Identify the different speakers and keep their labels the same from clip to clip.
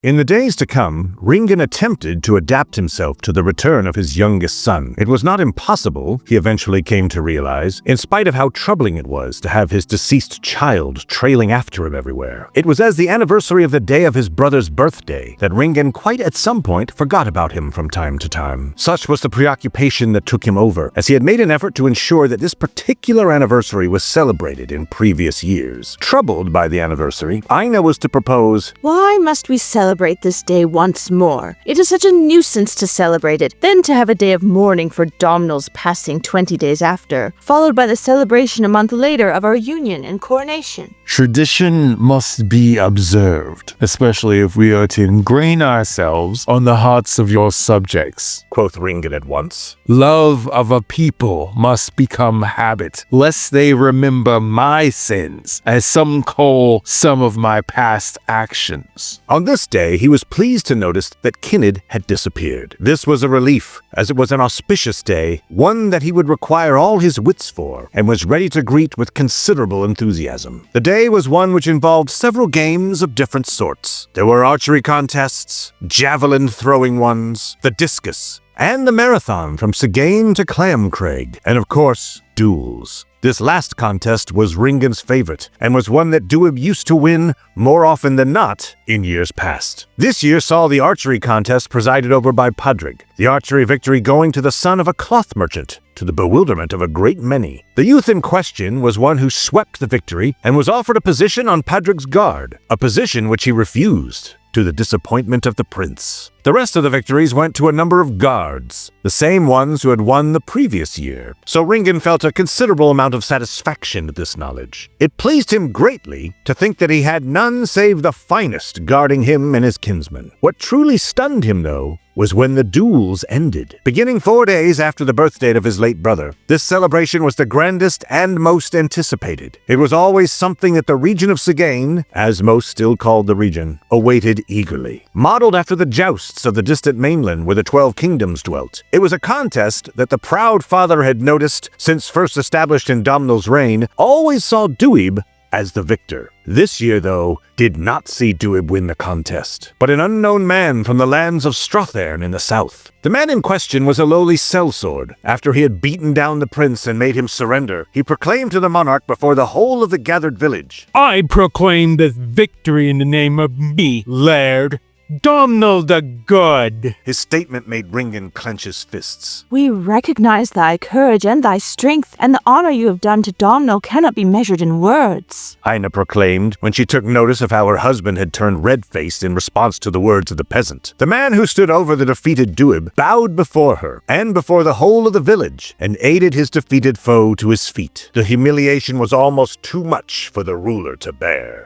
Speaker 1: In the days to come, Ringan attempted to adapt himself to the return of his youngest son. It was not impossible, he eventually came to realize, in spite of how troubling it was to have his deceased child trailing after him everywhere. It was as the anniversary of the day of his brother's birthday that Ringan quite at some point forgot about him from time to time. Such was the preoccupation that took him over, as he had made an effort to ensure that this particular anniversary was celebrated in previous years. Troubled by the anniversary, Aina was to propose,
Speaker 2: "Why must we celebrate this day once more? It is such a nuisance to celebrate it, then to have a day of mourning for Domhnall's passing 20 days after, followed by the celebration a month later of our union and coronation."
Speaker 3: Tradition must be observed, especially if we are to ingrain ourselves on the hearts of your subjects,
Speaker 1: quoth Ringan at once.
Speaker 3: Love of a people must become habit, lest they remember my sins, as some call some of my past actions.
Speaker 1: On this day, he was pleased to notice that Kinnedd had disappeared. This was a relief, as it was an auspicious day, one that he would require all his wits for, and was ready to greet with considerable enthusiasm. The day was one which involved several games of different sorts. There were archery contests, javelin-throwing ones, the discus, and the marathon from Sigane to Clamcraig, and of course, duels. This last contest was Ringan's favorite, and was one that Duib used to win more often than not in years past. This year saw the archery contest presided over by Padrig, the archery victory going to the son of a cloth merchant, to the bewilderment of a great many. The youth in question was one who swept the victory and was offered a position on Padrig's guard, a position which he refused, to the disappointment of the prince. The rest of the victories went to a number of guards, the same ones who had won the previous year, so Ringan felt a considerable amount of satisfaction at this knowledge. It pleased him greatly to think that he had none save the finest guarding him and his kinsmen. What truly stunned him, though, was when the duels ended. Beginning 4 days after the birthday of his late brother, this celebration was the grandest and most anticipated. It was always something that the region of Sigane, as most still called the region, awaited eagerly. Modeled after the jousts of the distant mainland where the 12 kingdoms dwelt, it was a contest that the proud father had noticed since first established in Domhnall's reign, always saw Duib as the victor. This year, though, did not see Duib win the contest, but an unknown man from the lands of Strothairn in the south. The man in question was a lowly sellsword. After he had beaten down the prince and made him surrender, he proclaimed to the monarch before the whole of the gathered village,
Speaker 4: "I proclaim this victory in the name of me, Laird, Domhnall the Good."
Speaker 1: His statement made Ringan clench his fists.
Speaker 2: "We recognize thy courage and thy strength, and the honor you have done to Domhnall cannot be measured in words,"
Speaker 1: Aina proclaimed when she took notice of how her husband had turned red-faced in response to the words of the peasant. The man who stood over the defeated Duib bowed before her and before the whole of the village and aided his defeated foe to his feet. The humiliation was almost too much for the ruler to bear.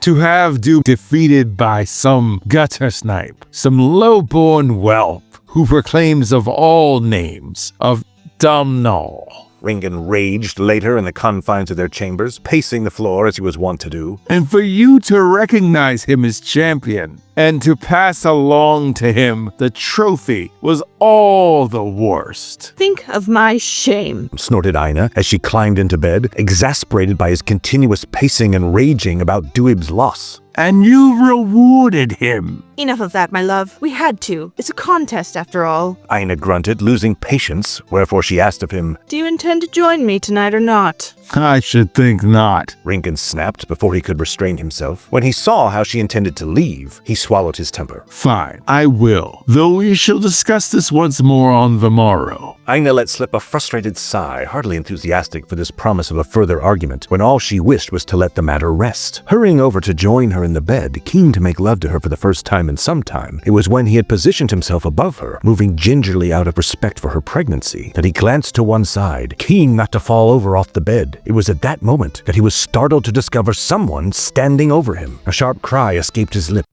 Speaker 3: To have Duib defeated by some gutter snipe, some low-born whelp who proclaims of all names of Domhnall.
Speaker 1: Ringan raged later in the confines of their chambers, pacing the floor as he was wont to do.
Speaker 3: And for you to recognize him as champion, and to pass along to him the trophy, was all the worst.
Speaker 2: "Think of my shame,"
Speaker 1: snorted Aina as she climbed into bed, exasperated by his continuous pacing and raging about Duib's loss.
Speaker 3: And you rewarded him.
Speaker 2: "Enough of that, my love. We had to. It's a contest, after all."
Speaker 1: Aina grunted, losing patience, wherefore she asked of him,
Speaker 2: "Do you intend to join me tonight or not?"
Speaker 3: I should think not.
Speaker 1: Ringan snapped before he could restrain himself. When he saw how she intended to leave, he swallowed his temper.
Speaker 3: Fine, I will, though we shall discuss this once more on the morrow.
Speaker 1: Aina let slip a frustrated sigh, hardly enthusiastic for this promise of a further argument, when all she wished was to let the matter rest. Hurrying over to join her in the bed, keen to make love to her for the first time in some time, it was when he had positioned himself above her, moving gingerly out of respect for her pregnancy, that he glanced to one side, keen not to fall over off the bed. It was at that moment that he was startled to discover someone standing over him. A sharp cry escaped his lips.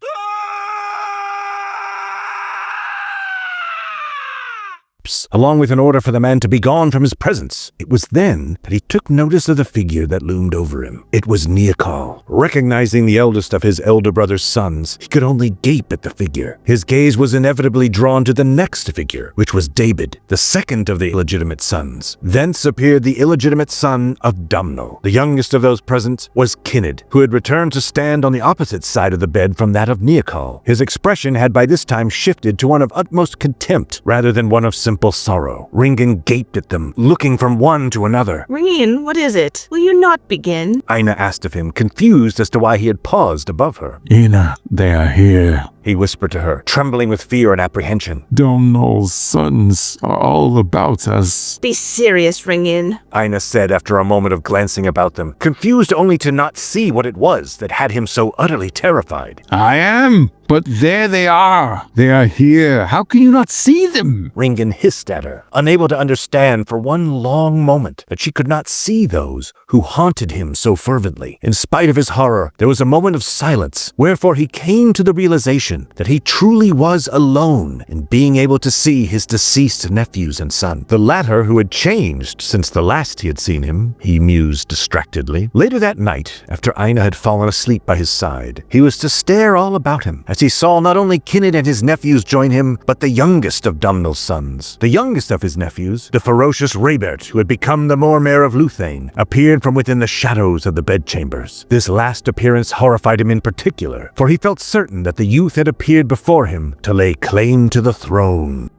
Speaker 1: along with an order for the man to be gone from his presence. It was then that he took notice of the figure that loomed over him. It was Neokal. Recognizing the eldest of his elder brother's sons, he could only gape at the figure. His gaze was inevitably drawn to the next figure, which was David, the second of the illegitimate sons. Thence appeared the illegitimate son of Domhnall. The youngest of those present was Kinned, who had returned to stand on the opposite side of the bed from that of Neokal. His expression had by this time shifted to one of utmost contempt rather than one of simple sorrow. Ringan gaped at them, looking from one to another.
Speaker 2: Ringin, what is it? Will you not begin?
Speaker 1: Aina asked of him, confused as to why he had paused above her.
Speaker 3: Ina, they are here.
Speaker 1: He whispered to her, trembling with fear and apprehension.
Speaker 3: Domhnall's sons are all about us.
Speaker 2: Be serious, Ringin.
Speaker 1: Aina said after a moment of glancing about them, confused only to not see what it was that had him so utterly terrified.
Speaker 3: I am, but there they are. They are here. How can you not see them?
Speaker 1: Ringan hissed at her, unable to understand for one long moment that she could not see those who haunted him so fervently. In spite of his horror, there was a moment of silence, wherefore he came to the realization that he truly was alone in being able to see his deceased nephews and son. The latter, who had changed since the last he had seen him, he mused distractedly. Later that night, after Aina had fallen asleep by his side, he was to stare all about him as he saw not only Kinned and his nephews join him, but the youngest of Domhnall's sons. The youngest of his nephews, the ferocious Raebert, who had become the Mormaer of Luthane, appeared from within the shadows of the bedchambers. This last appearance horrified him in particular, for he felt certain that the youth had appeared before him to lay claim to the throne.